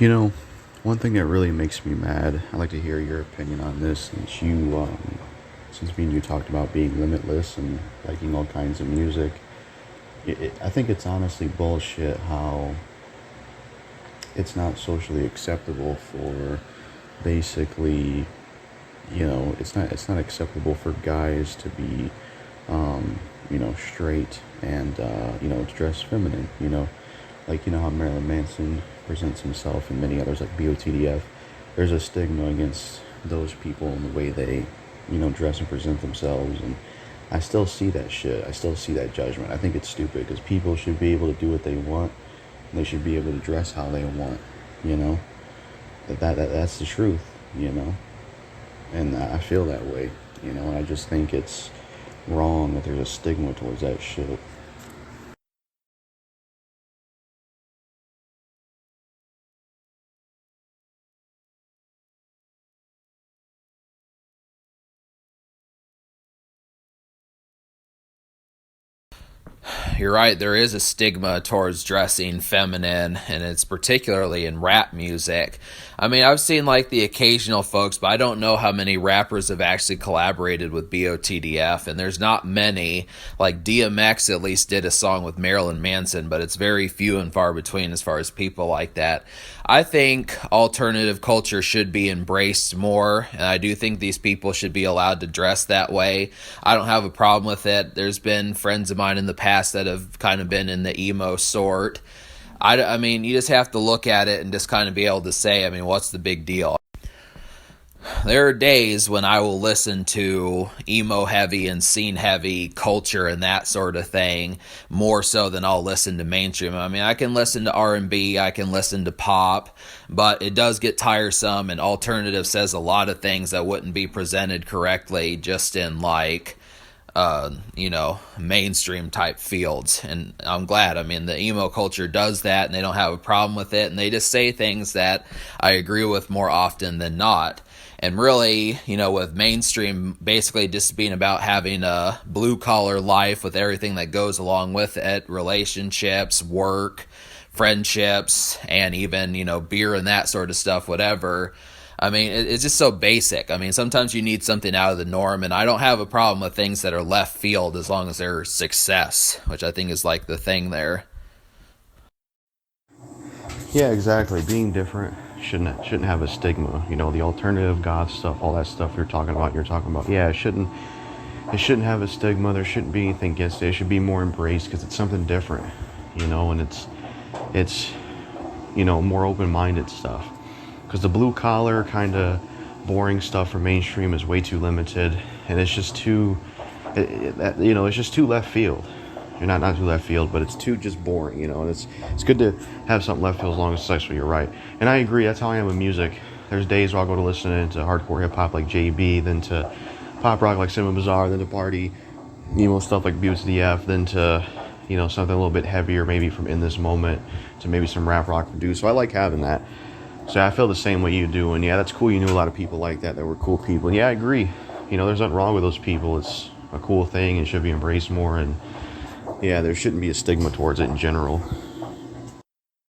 You know, one thing that really makes me mad, I'd like to hear your opinion on this since me and you talked about being limitless and liking all kinds of music. I think it's honestly bullshit how it's not socially acceptable for basically, it's not acceptable for guys to be, straight and, dress feminine, like, how Marilyn Manson presents himself and many others like BOTDF. There's a stigma against those people and the way they, dress and present themselves. And I still see that shit. I still see that judgment. I think it's stupid because people should be able to do what they want and they should be able to dress how they want, you know? That's the truth, you know? And I feel that way, and I just think it's wrong that there's a stigma towards that shit. You're right, there is a stigma towards dressing feminine, and it's particularly in rap music. I mean, I've seen like the occasional folks, but I don't know how many rappers have actually collaborated with BOTDF, and there's not many. Like DMX at least did a song with Marilyn Manson, but it's very few and far between as far as people like that. I think alternative culture should be embraced more, and I do think these people should be allowed to dress that way. I don't have a problem with it. There's been friends of mine in the past that have kind of been in the emo sort. I mean, you just have to look at it and just kind of be able to say, I mean, what's the big deal? There are days when I will listen to emo heavy and scene heavy culture and that sort of thing more so than I'll listen to mainstream. I mean, I can listen to R&B, I can listen to pop, but it does get tiresome, and alternative says a lot of things that wouldn't be presented correctly just in like mainstream type fields. And I'm glad. I mean, the emo culture does that and they don't have a problem with it. And they just say things that I agree with more often than not. And really, with mainstream basically just being about having a blue collar life with everything that goes along with it, relationships, work, friendships, and even, beer and that sort of stuff, whatever. I mean, it's just so basic. I mean, sometimes you need something out of the norm, and I don't have a problem with things that are left field as long as they're success, which I think is like the thing there. Yeah, exactly. Being different shouldn't have a stigma. The alternative goth stuff, all that stuff you're talking about. Yeah, it shouldn't have a stigma. There shouldn't be anything against it. It should be more embraced because it's something different, and it's more open-minded stuff. Because the blue collar kind of boring stuff for mainstream is way too limited, and it's just too, it's just too left field. You're not too left field, but it's too just boring, and it's good to have something left field as long as it's successful. You're right, and I agree. That's how I am with music. There's days where I'll go to listen to hardcore hip hop like JB, then to pop rock like Simon Bizarre, then to party emo stuff like BUSDF, then to something a little bit heavier maybe from In This Moment to maybe some rap rock produced. So I like having that. So I feel the same way you do, and yeah, that's cool. You knew a lot of people like that were cool people. And yeah, I agree. There's nothing wrong with those people. It's a cool thing and should be embraced more. And yeah, there shouldn't be a stigma towards it in general.